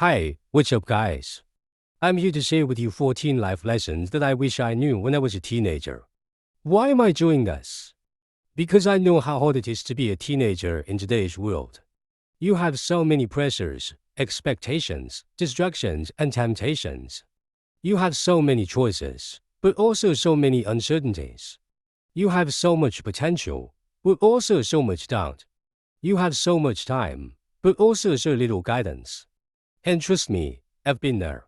Hi, what's up, guys? I'm here to share with you 14 life lessons that I wish I knew when I was a teenager. Why am I doing this? Because I know how hard it is to be a teenager in today's world. You have so many pressures, expectations, distractions, and temptations. You have so many choices, but also so many uncertainties. You have so much potential, but also so much doubt. You have so much time, but also so little guidance. And trust me, I've been there.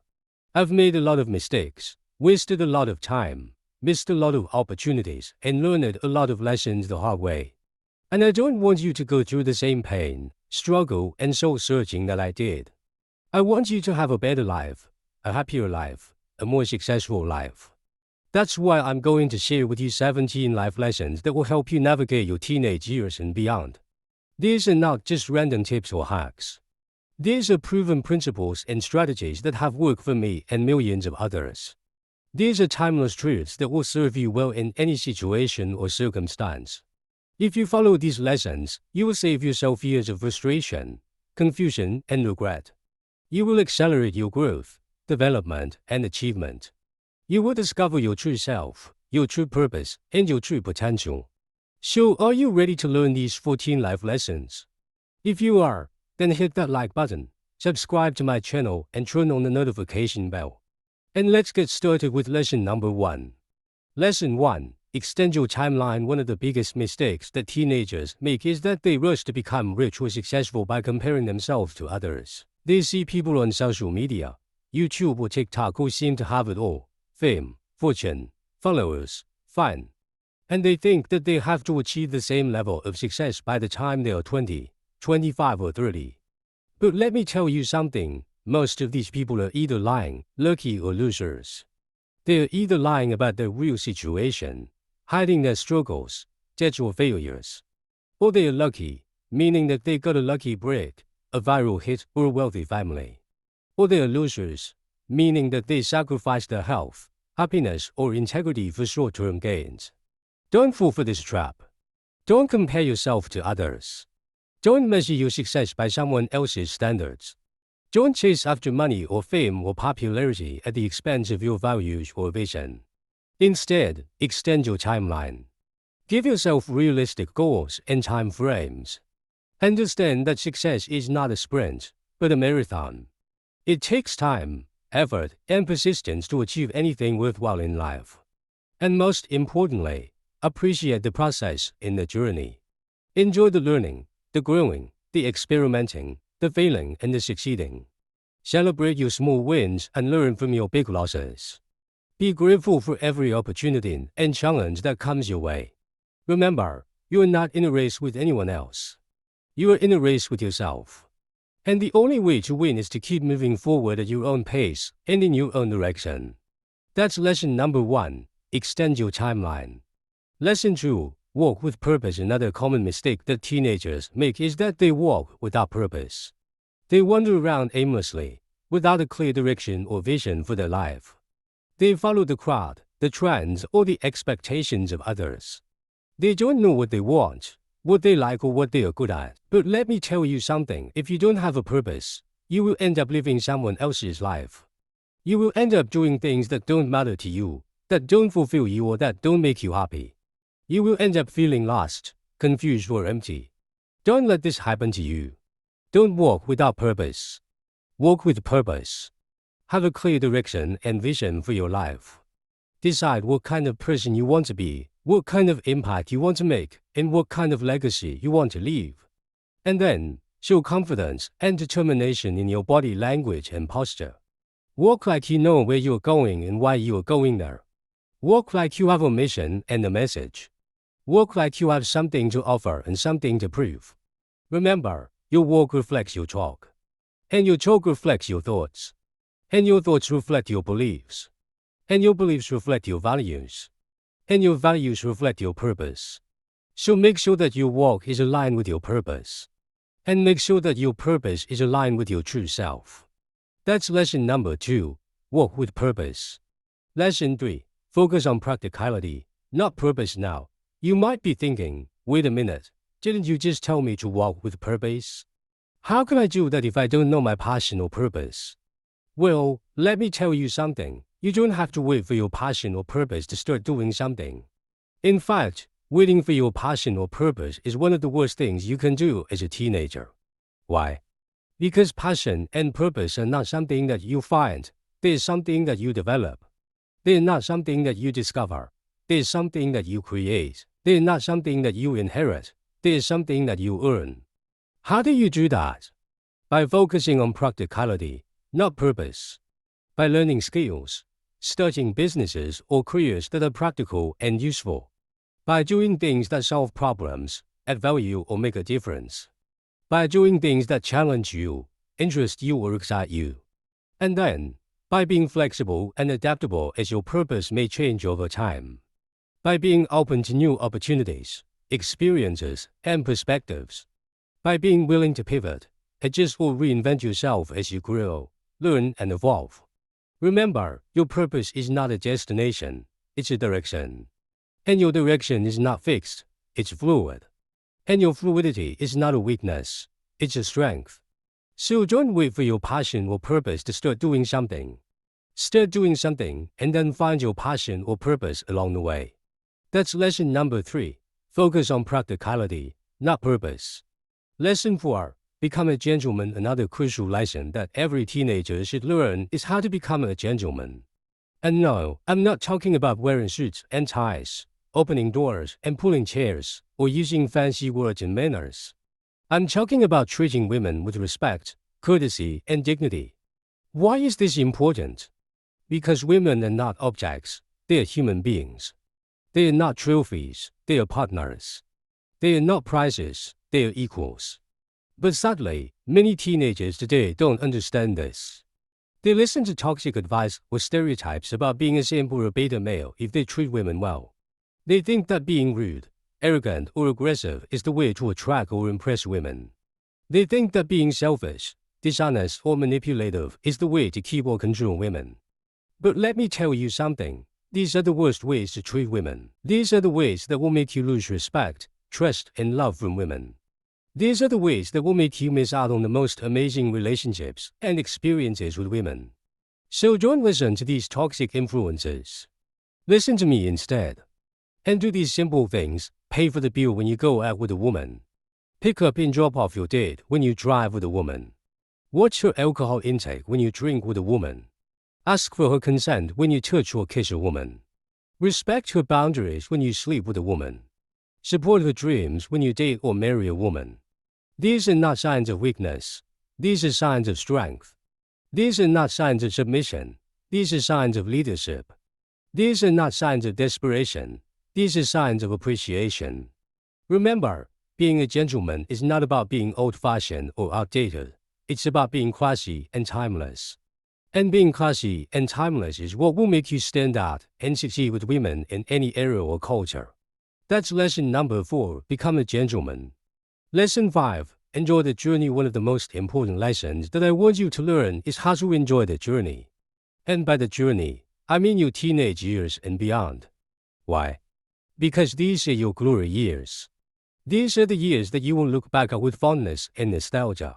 I've made a lot of mistakes, wasted a lot of time, missed a lot of opportunities, and learned a lot of lessons the hard way. And I don't want you to go through the same pain, struggle, and soul searching that I did. I want you to have a better life, a happier life, a more successful life. That's why I'm going to share with you 17 life lessons that will help you navigate your teenage years and beyond. These are not just random tips or hacks. These are proven principles and strategies that have worked for me and millions of others. These are timeless truths that will serve you well in any situation or circumstance. If you follow these lessons, you will save yourself years of frustration, confusion, and regret. You will accelerate your growth, development, and achievement. You will discover your true self, your true purpose, and your true potential. So, are you ready to learn these 14 life lessons? If you are, then hit that like button, subscribe to my channel, and turn on the notification bell. And let's get started with lesson number 1. Lesson 1. Extend your timeline. One of the biggest mistakes that teenagers make is that they rush to become rich or successful by comparing themselves to others. They see people on social media, YouTube or TikTok who seem to have it all: fame, fortune, followers, fun. And they think that they have to achieve the same level of success by the time they are 20, 25 or 30. But let me tell you something, most of these people are either lying, lucky or losers. They are either lying about their real situation, hiding their struggles, debts or failures. Or they are lucky, meaning that they got a lucky break, a viral hit or a wealthy family. Or they are losers, meaning that they sacrificed their health, happiness or integrity for short-term gains. Don't fall for this trap. Don't compare yourself to others. Don't measure your success by someone else's standards. Don't chase after money or fame or popularity at the expense of your values or vision. Instead, extend your timeline. Give yourself realistic goals and time frames. Understand that success is not a sprint, but a marathon. It takes time, effort, and persistence to achieve anything worthwhile in life. And most importantly, appreciate the process in the journey. Enjoy the learning, the growing, the experimenting, the failing, and the succeeding. Celebrate your small wins and learn from your big losses. Be grateful for every opportunity and challenge that comes your way. Remember, you are not in a race with anyone else. You are in a race with yourself. And the only way to win is to keep moving forward at your own pace and in your own direction. That's lesson number 1. Extend your timeline. Lesson 2. Walk with purpose. Another common mistake that teenagers make is that they walk without purpose. They wander around aimlessly, without a clear direction or vision for their life. They follow the crowd, the trends, or the expectations of others. They don't know what they want, what they like, or what they are good at. But let me tell you something, if you don't have a purpose, you will end up living someone else's life. You will end up doing things that don't matter to you, that don't fulfill you, or that don't make you happy. You will end up feeling lost, confused, or empty. Don't let this happen to you. Don't walk without purpose. Walk with purpose. Have a clear direction and vision for your life. Decide what kind of person you want to be, what kind of impact you want to make, and what kind of legacy you want to leave. And then, show confidence and determination in your body language and posture. Walk like you know where you are going and why you are going there. Walk like you have a mission and a message. Walk like you have something to offer and something to prove. Remember, your walk reflects your talk. And your talk reflects your thoughts. And your thoughts reflect your beliefs. And your beliefs reflect your values. And your values reflect your purpose. So make sure that your walk is aligned with your purpose. And make sure that your purpose is aligned with your true self. That's lesson number 2. Walk with purpose. Lesson 3. Focus on practicality, not purpose. Now, you might be thinking, wait a minute, didn't you just tell me to walk with purpose? How can I do that if I don't know my passion or purpose? Well, let me tell you something. You don't have to wait for your passion or purpose to start doing something. In fact, waiting for your passion or purpose is one of the worst things you can do as a teenager. Why? Because passion and purpose are not something that you find. They're something that you develop. They're not something that you discover. They're something that you create. They're not something that you inherit. They're something that you earn. How do you do that? By focusing on practicality, not purpose. By learning skills, starting businesses or careers that are practical and useful. By doing things that solve problems, add value or make a difference. By doing things that challenge you, interest you or excite you. And then, by being flexible and adaptable as your purpose may change over time. By being open to new opportunities, experiences, and perspectives. By being willing to pivot, adjust or reinvent yourself as you grow, learn, and evolve. Remember, your purpose is not a destination, it's a direction. And your direction is not fixed, it's fluid. And your fluidity is not a weakness, it's a strength. So don't wait for your passion or purpose to start doing something. Start doing something and then find your passion or purpose along the way. That's lesson number 3. Focus on practicality, not purpose. Lesson 4. Become a gentleman. Another crucial lesson that every teenager should learn is how to become a gentleman. And no, I'm not talking about wearing suits and ties, opening doors and pulling chairs, or using fancy words and manners. I'm talking about treating women with respect, courtesy, and dignity. Why is this important? Because women are not objects, they are human beings. They are not trophies, they are partners. They are not prizes, they are equals. But sadly, many teenagers today don't understand this. They listen to toxic advice or stereotypes about being a simp or a beta male if they treat women well. They think that being rude, arrogant, or aggressive is the way to attract or impress women. They think that being selfish, dishonest, or manipulative is the way to keep or control women. But let me tell you something. These are the worst ways to treat women. These are the ways that will make you lose respect, trust, and love from women. These are the ways that will make you miss out on the most amazing relationships and experiences with women. So don't listen to these toxic influences. Listen to me instead. And do these simple things. Pay for the bill when you go out with a woman. Pick up and drop off your date when you drive with a woman. Watch her alcohol intake when you drink with a woman. Ask for her consent when you touch or kiss a woman. Respect her boundaries when you sleep with a woman. Support her dreams when you date or marry a woman. These are not signs of weakness. These are signs of strength. These are not signs of submission. These are signs of leadership. These are not signs of desperation. These are signs of appreciation. Remember, being a gentleman is not about being old-fashioned or outdated. It's about being classy and timeless. And being classy and timeless is what will make you stand out and succeed with women in any era or culture. That's lesson number 4, become a gentleman. Lesson 5, enjoy the journey. One of the most important lessons that I want you to learn is how to enjoy the journey. And by the journey, I mean your teenage years and beyond. Why? Because these are your glory years. These are the years that you will look back at with fondness and nostalgia.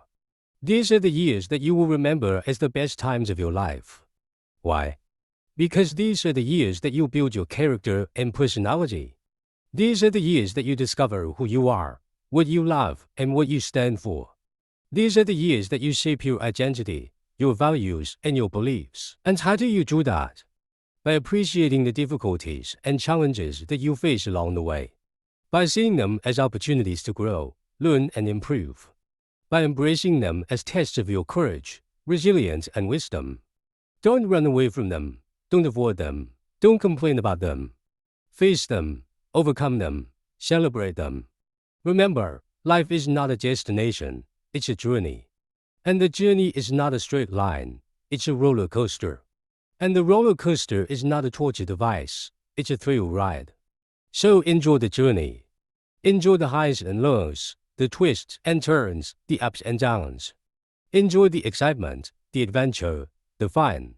These are the years that you will remember as the best times of your life. Why? Because these are the years that you build your character and personality. These are the years that you discover who you are, what you love, and what you stand for. These are the years that you shape your identity, your values, and your beliefs. And how do you do that? By appreciating the difficulties and challenges that you face along the way. By seeing them as opportunities to grow, learn, and improve. By embracing them as tests of your courage, resilience, and wisdom. Don't run away from them. Don't avoid them. Don't complain about them. Face them, overcome them, celebrate them. Remember, life is not a destination, it's a journey. And the journey is not a straight line, it's a roller coaster. And the roller coaster is not a torture device, it's a thrill ride. So enjoy the journey. Enjoy the highs and lows, the twists and turns, the ups and downs. Enjoy the excitement, the adventure, the fun.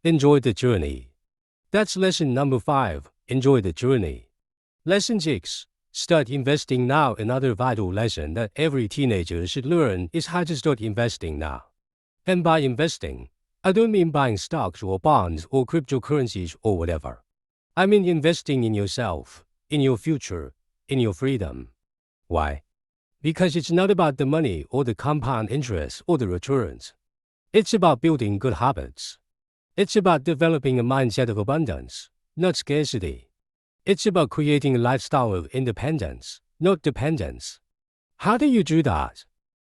Enjoy the journey. That's lesson number 5, enjoy the journey. Lesson 6, Start investing now. Another vital lesson that every teenager should learn is how to start investing now. And by investing, I don't mean buying stocks or bonds or cryptocurrencies or whatever. I mean investing in yourself, in your future, in your freedom. Why? Because it's not about the money or the compound interest or the returns. It's about building good habits. It's about developing a mindset of abundance, not scarcity. It's about creating a lifestyle of independence, not dependence. How do you do that?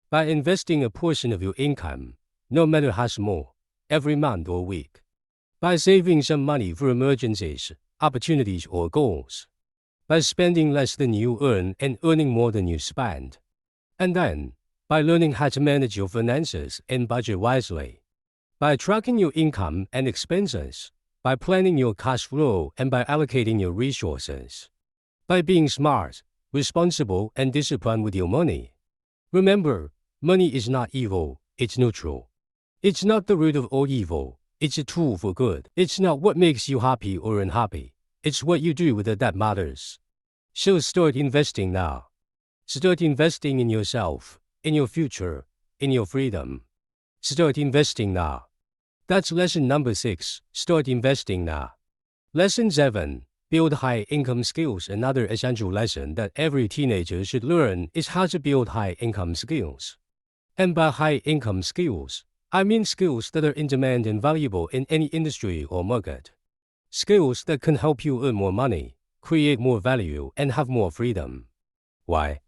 By investing a portion of your income, no matter how small, every month or week. By saving some money for emergencies, opportunities, or goals. By spending less than you earn and earning more than you spend. And then, by learning how to manage your finances and budget wisely. By tracking your income and expenses. By planning your cash flow and by allocating your resources. By being smart, responsible, and disciplined with your money. Remember, money is not evil, it's neutral. It's not the root of all evil, it's a tool for good. It's not what makes you happy or unhappy, it's what you do with it that matters. So start investing now. Start investing in yourself, in your future, in your freedom. Start investing now. That's lesson number 6, start investing now. Lesson 7, build high-income skills. Another essential lesson that every teenager should learn is how to build high-income skills. And by high-income skills, I mean skills that are in demand and valuable in any industry or market. Skills that can help you earn more money, create more value, and have more freedom. Why?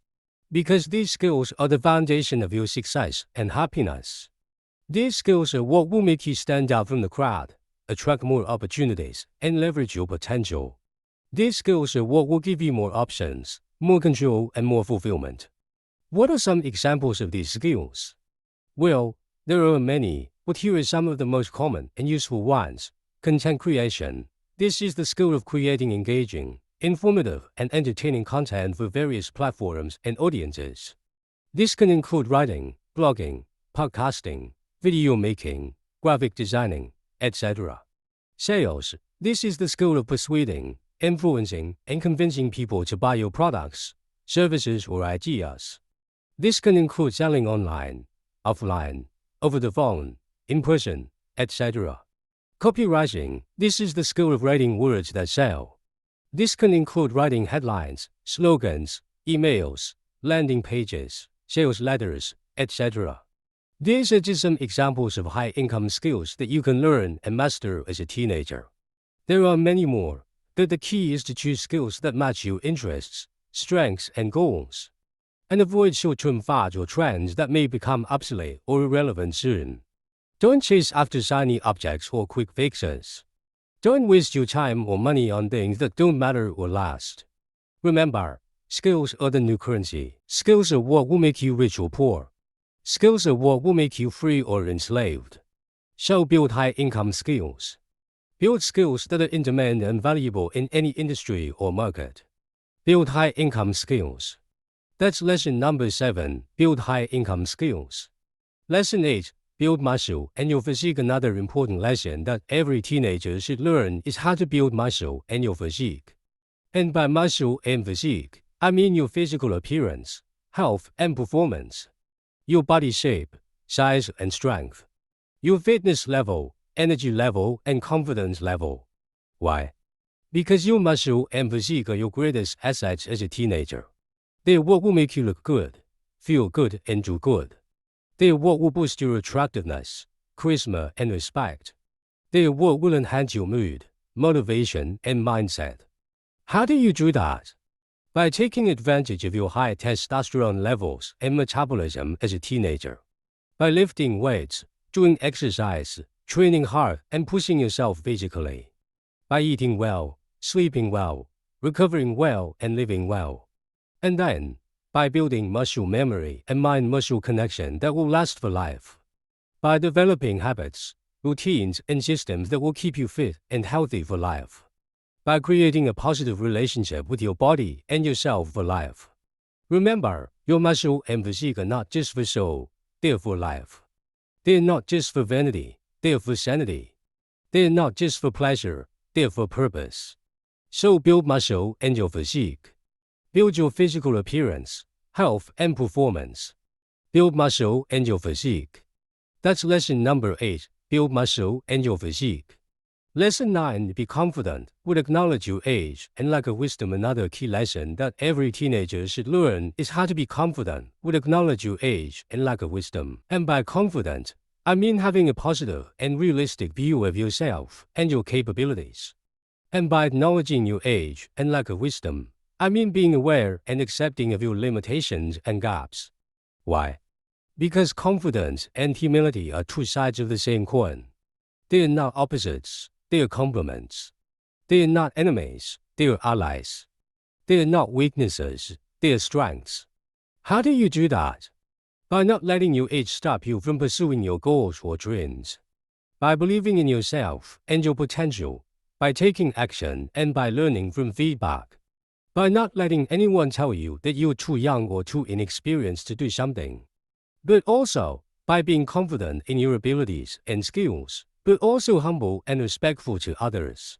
Because these skills are the foundation of your success and happiness. These skills are what will make you stand out from the crowd, attract more opportunities, and leverage your potential. These skills are what will give you more options, more control, and more fulfillment. What are some examples of these skills? Well, there are many, but here are some of the most common and useful ones. Content creation. This is the skill of creating engaging, informative, and entertaining content for various platforms and audiences. This can include writing, blogging, podcasting, video making, graphic designing, etc. Sales. This is the skill of persuading, influencing, and convincing people to buy your products, services, or ideas. This can include selling online, offline, over the phone, in person, etc. Copywriting. This is the skill of writing words that sell. This can include writing headlines, slogans, emails, landing pages, sales letters, etc. These are just some examples of high-income skills that you can learn and master as a teenager. There are many more, but the key is to choose skills that match your interests, strengths, and goals. And avoid short-term fads or trends that may become obsolete or irrelevant soon. Don't chase after shiny objects or quick fixes. Don't waste your time or money on things that don't matter or last. Remember, skills are the new currency. Skills are what will make you rich or poor. Skills are what will make you free or enslaved. So build high-income skills. Build skills that are in demand and valuable in any industry or market. Build high-income skills. That's lesson number 7, build high-income skills. Lesson 8, build muscle and your physique. Another important lesson that every teenager should learn is how to build muscle and your physique. And by muscle and physique, I mean your physical appearance, health, and performance. Your body shape, size, and strength. Your fitness level, energy level, and confidence level. Why? Because your muscle and physique are your greatest assets as a teenager. They are what will make you look good, feel good, and do good. They are what will boost your attractiveness, charisma, and respect. They are what will enhance your mood, motivation, and mindset. How do you do that? By taking advantage of your high testosterone levels and metabolism as a teenager. By lifting weights, doing exercise, training hard, and pushing yourself physically. By eating well, sleeping well, recovering well, and living well. And then, by building muscle memory and mind-muscle connection that will last for life. By developing habits, routines, and systems that will keep you fit and healthy for life. By creating a positive relationship with your body and yourself for life. Remember, your muscle and physique are not just for show, they're for life. They're not just for vanity, they're for sanity. They're not just for pleasure, they're for purpose. So build muscle and your physique. Build your physical appearance, health, and performance. Build muscle and your physique. That's lesson number 8. Build muscle and your physique. Lesson 9. Be confident. Would acknowledge your age and lack of wisdom. Another key lesson that every teenager should learn is how to be confident. Would acknowledge your age and lack of wisdom. And by confident, I mean having a positive and realistic view of yourself and your capabilities. And by acknowledging your age and lack of wisdom, I mean being aware and accepting of your limitations and gaps. Why? Because confidence and humility are two sides of the same coin. They are not opposites, they are complements. They are not enemies, they are allies. They are not weaknesses, they are strengths. How do you do that? By not letting your age stop you from pursuing your goals or dreams. By believing in yourself and your potential. By taking action and by learning from feedback. By not letting anyone tell you that you're too young or too inexperienced to do something. But also, by being confident in your abilities and skills, but also humble and respectful to others.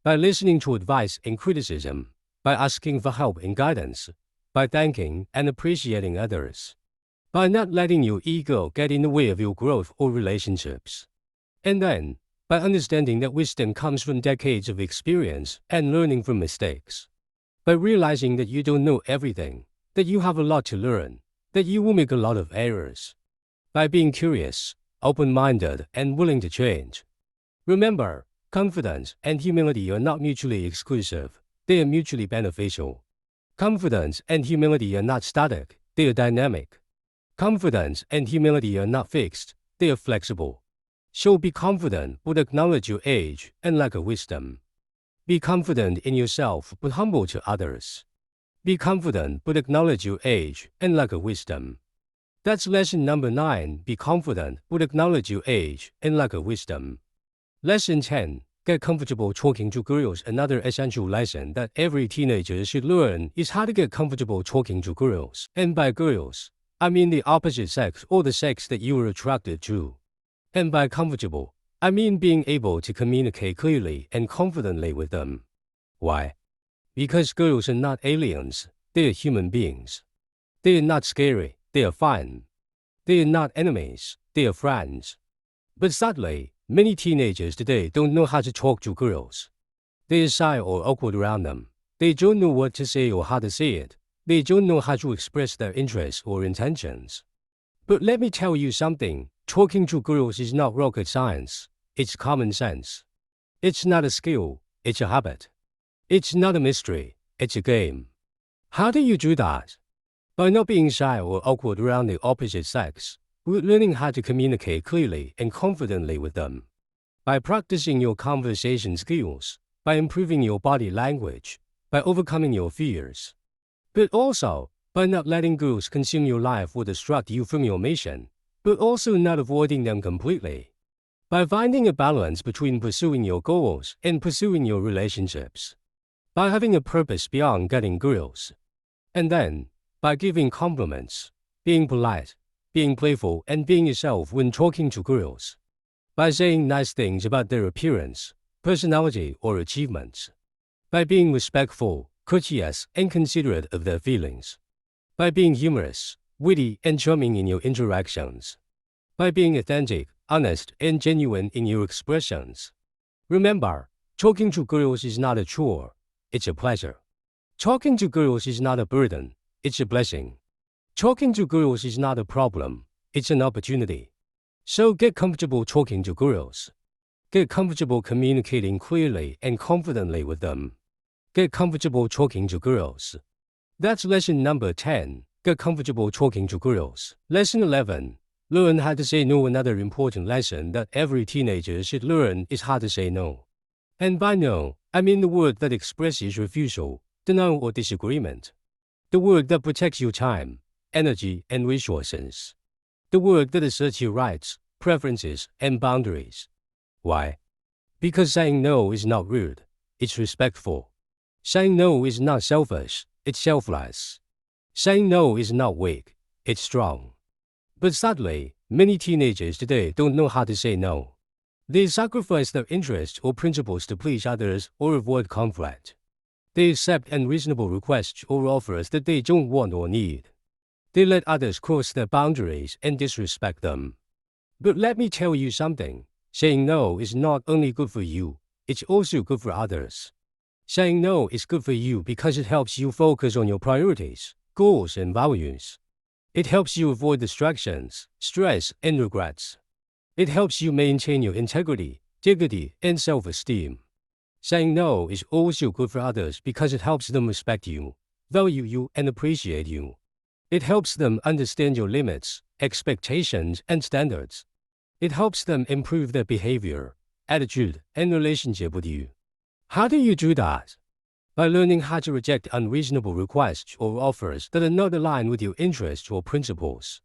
By listening to advice and criticism. By asking for help and guidance. By thanking and appreciating others. By not letting your ego get in the way of your growth or relationships. And then, by understanding that wisdom comes from decades of experience and learning from mistakes. By realizing that you don't know everything, that you have a lot to learn, that you will make a lot of errors. By being curious, open-minded, and willing to change. Remember, confidence and humility are not mutually exclusive, they are mutually beneficial. Confidence and humility are not static, they are dynamic. Confidence and humility are not fixed, they are flexible. So be confident but acknowledge your age and lack of wisdom. Be confident in yourself but humble to others. Be confident but acknowledge your age and lack of wisdom. That's lesson number 9. Be confident but acknowledge your age and lack of wisdom. Lesson 10. Get comfortable talking to girls. Another essential lesson that every teenager should learn is how to get comfortable talking to girls. And by girls, I mean the opposite sex or the sex that you are attracted to. And by comfortable, I mean being able to communicate clearly and confidently with them. Why? Because girls are not aliens, they are human beings. They are not scary, they are fun. They are not enemies, they are friends. But sadly, many teenagers today don't know how to talk to girls. They are shy or awkward around them. They don't know what to say or how to say it. They don't know how to express their interests or intentions. But let me tell you something. Talking to girls is not rocket science, it's common sense. It's not a skill, it's a habit. It's not a mystery, it's a game. How do you do that? By not being shy or awkward around the opposite sex, but learning how to communicate clearly and confidently with them. By practicing your conversation skills, by improving your body language, by overcoming your fears. But also, by not letting girls consume your life or distract you from your mission. But also not avoiding them completely. By finding a balance between pursuing your goals and pursuing your relationships. By having a purpose beyond getting girls. And then, by giving compliments, being polite, being playful, and being yourself when talking to girls. By saying nice things about their appearance, personality, or achievements. By being respectful, courteous, and considerate of their feelings. By being humorous, witty, and charming in your interactions. By being authentic, honest, and genuine in your expressions. Remember, talking to girls is not a chore, it's a pleasure. Talking to girls is not a burden, it's a blessing. Talking to girls is not a problem, it's an opportunity. So get comfortable talking to girls. Get comfortable communicating clearly and confidently with them. Get comfortable talking to girls. That's lesson number 10. Get comfortable talking to girls. Lesson 11. Learn how to say no. Another important lesson that every teenager should learn is how to say no. And by no, I mean the word that expresses refusal, denial, or disagreement. The word that protects your time, energy, and resources. The word that asserts your rights, preferences, and boundaries. Why? Because saying no is not rude, it's respectful. Saying no is not selfish, it's selfless. Saying no is not weak, it's strong. But sadly, many teenagers today don't know how to say no. They sacrifice their interests or principles to please others or avoid conflict. They accept unreasonable requests or offers that they don't want or need. They let others cross their boundaries and disrespect them. But let me tell you something. Saying no is not only good for you, it's also good for others. Saying no is good for you because it helps you focus on your priorities, goals, and values. It helps you avoid distractions, stress, and regrets. It helps you maintain your integrity, dignity, and self-esteem. Saying no is also good for others because it helps them respect you, value you, and appreciate you. It helps them understand your limits, expectations, and standards. It helps them improve their behavior, attitude, and relationship with you. How do you do that? By learning how to reject unreasonable requests or offers that are not aligned with your interests or principles.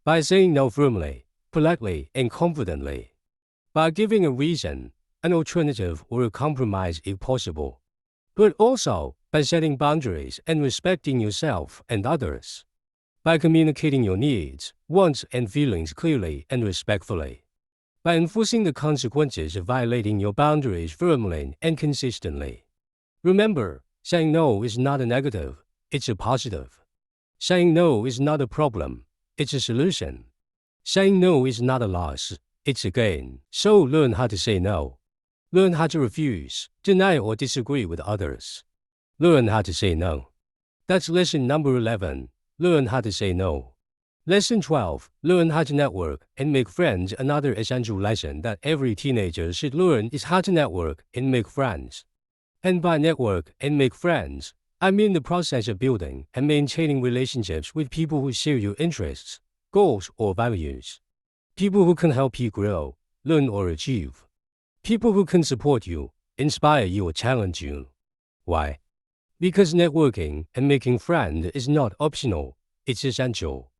By saying no firmly, politely, and confidently. By giving a reason, an alternative, or a compromise if possible. But also by setting boundaries and respecting yourself and others. By communicating your needs, wants, and feelings clearly and respectfully. By enforcing the consequences of violating your boundaries firmly and consistently. Remember, saying no is not a negative, it's a positive. Saying no is not a problem, it's a solution. Saying no is not a loss, it's a gain. So learn how to say no. Learn how to refuse, deny, or disagree with others. Learn how to say no. That's lesson number 11. Learn how to say no. Lesson 12. Learn how to network and make friends. Another essential lesson that every teenager should learn is how to network and make friends. And by network and make friends, I mean the process of building and maintaining relationships with people who share your interests, goals, or values. People who can help you grow, learn, or achieve. People who can support you, inspire you, or challenge you. Why? Because networking and making friends is not optional, it's essential.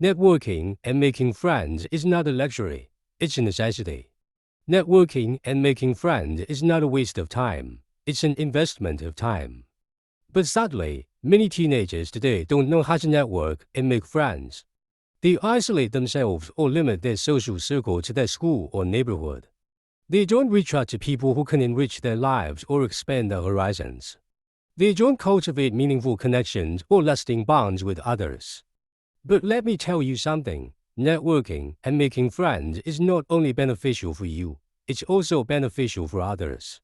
Networking and making friends is not a luxury, it's a necessity. Networking and making friends is not a waste of time, it's an investment of time. But sadly, many teenagers today don't know how to network and make friends. They isolate themselves or limit their social circle to their school or neighborhood. They don't reach out to people who can enrich their lives or expand their horizons. They don't cultivate meaningful connections or lasting bonds with others. But let me tell you something, networking and making friends is not only beneficial for you, it's also beneficial for others.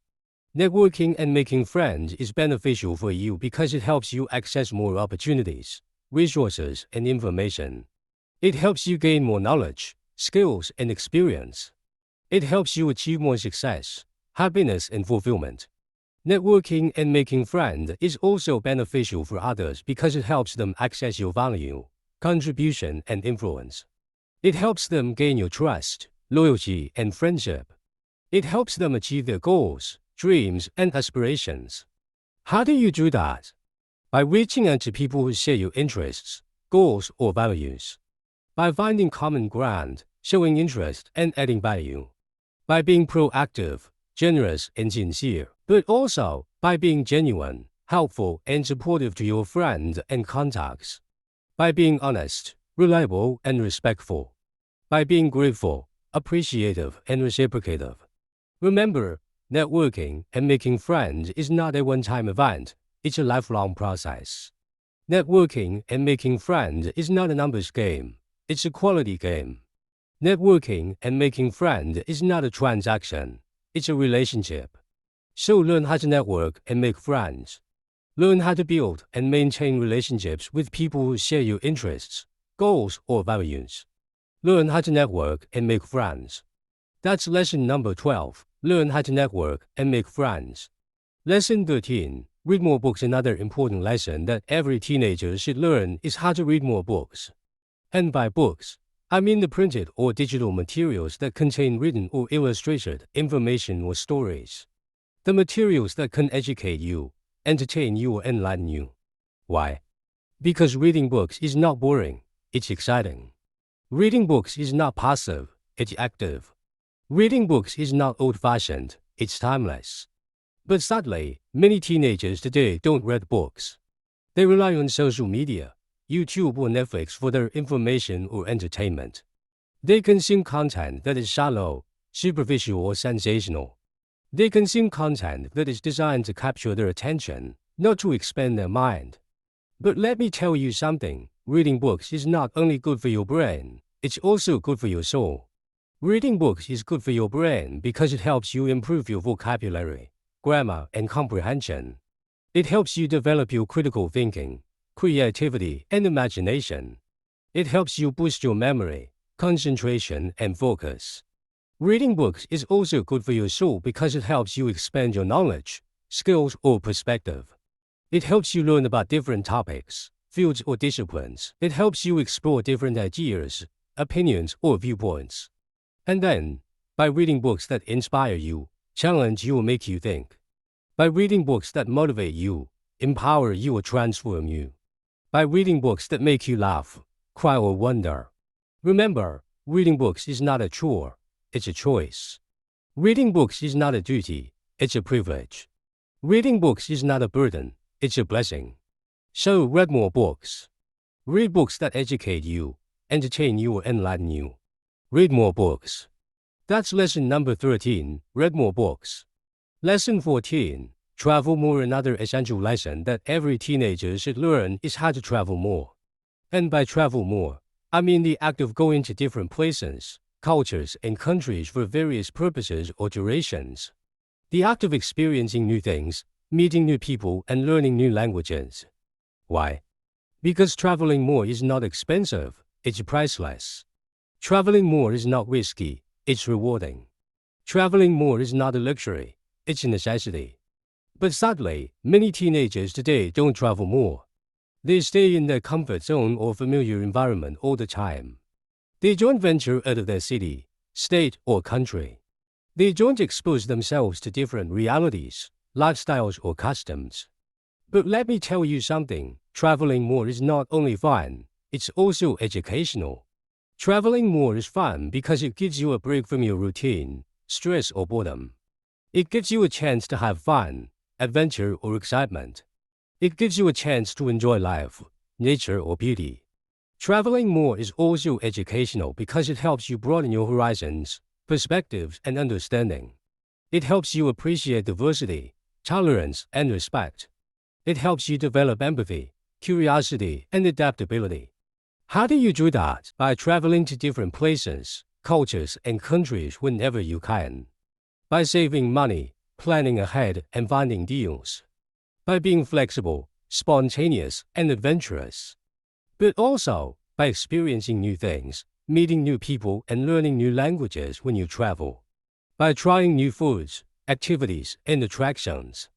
Networking and making friends is beneficial for you because it helps you access more opportunities, resources, and information. It helps you gain more knowledge, skills, and experience. It helps you achieve more success, happiness, and fulfillment. Networking and making friends is also beneficial for others because it helps them access your value, contribution, and influence. It helps them gain your trust, loyalty, and friendship. It helps them achieve their goals, dreams, and aspirations. How do you do that? By reaching out to people who share your interests, goals, or values. By finding common ground, showing interest, and adding value. By being proactive, generous, and sincere, but also by being genuine, helpful, and supportive to your friends and contacts. By being honest, reliable, and respectful. By being grateful, appreciative, and reciprocative. Remember, networking and making friends is not a one-time event, it's a lifelong process. Networking and making friends is not a numbers game, it's a quality game. Networking and making friends is not a transaction, it's a relationship. So learn how to network and make friends. Learn how to build and maintain relationships with people who share your interests, goals, or values. Learn how to network and make friends. That's lesson number 12. Learn how to network and make friends. Lesson 13. Read more books. Another important lesson that every teenager should learn is how to read more books. And by books, I mean the printed or digital materials that contain written or illustrated information or stories. The materials that can educate you, entertain you, or enlighten you. Why? Because reading books is not boring, it's exciting. Reading books is not passive, it's active. Reading books is not old-fashioned, it's timeless. But sadly, many teenagers today don't read books. They rely on social media, YouTube or Netflix for their information or entertainment. They consume content that is shallow, superficial, or sensational. They consume content that is designed to capture their attention, not to expand their mind. But let me tell you something, reading books is not only good for your brain, it's also good for your soul. Reading books is good for your brain because it helps you improve your vocabulary, grammar, and comprehension. It helps you develop your critical thinking, creativity, and imagination. It helps you boost your memory, concentration, and focus. Reading books is also good for your soul because it helps you expand your knowledge, skills, or perspective. It helps you learn about different topics, fields, or disciplines. It helps you explore different ideas, opinions, or viewpoints. And then, by reading books that inspire you, challenge you, or make you think. By reading books that motivate you, empower you, or transform you. By reading books that make you laugh, cry, or wonder. Remember, reading books is not a chore, it's a choice. Reading books is not a duty, it's a privilege. Reading books is not a burden, it's a blessing. So read more books. Read books that educate you, entertain you, or enlighten you. Read more books. That's lesson number 13, read more books. Lesson 14, travel more. Another essential lesson that every teenager should learn is how to travel more. And by travel more, I mean the act of going to different places, cultures, and countries for various purposes or durations. The act of experiencing new things, meeting new people, and learning new languages. Why? Because traveling more is not expensive, it's priceless. Traveling more is not risky, it's rewarding. Traveling more is not a luxury, it's a necessity. But sadly, many teenagers today don't travel more. They stay in their comfort zone or familiar environment all the time. They don't venture out of their city, state, or country. They don't expose themselves to different realities, lifestyles, or customs. But let me tell you something, traveling more is not only fun, it's also educational. Traveling more is fun because it gives you a break from your routine, stress, or boredom. It gives you a chance to have fun, adventure, or excitement. It gives you a chance to enjoy life, nature, or beauty. Traveling more is also educational because it helps you broaden your horizons, perspectives, and understanding. It helps you appreciate diversity, tolerance, and respect. It helps you develop empathy, curiosity, and adaptability. How do you do that? By traveling to different places, cultures, and countries whenever you can. By saving money, planning ahead, and finding deals. By being flexible, spontaneous, and adventurous. But also, by experiencing new things, meeting new people, and learning new languages when you travel. By trying new foods, activities, and attractions.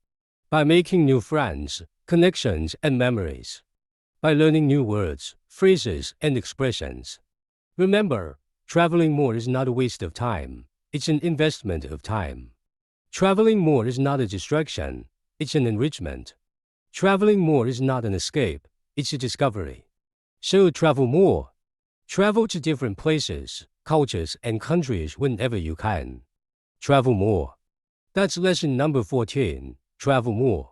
By making new friends, connections, and memories. By learning new words, phrases, and expressions. Remember, traveling more is not a waste of time, it's an investment of time. Traveling more is not a distraction, it's an enrichment. Traveling more is not an escape, it's a discovery. So travel more. Travel to different places, cultures, and countries whenever you can. Travel more. That's lesson number 14, travel more.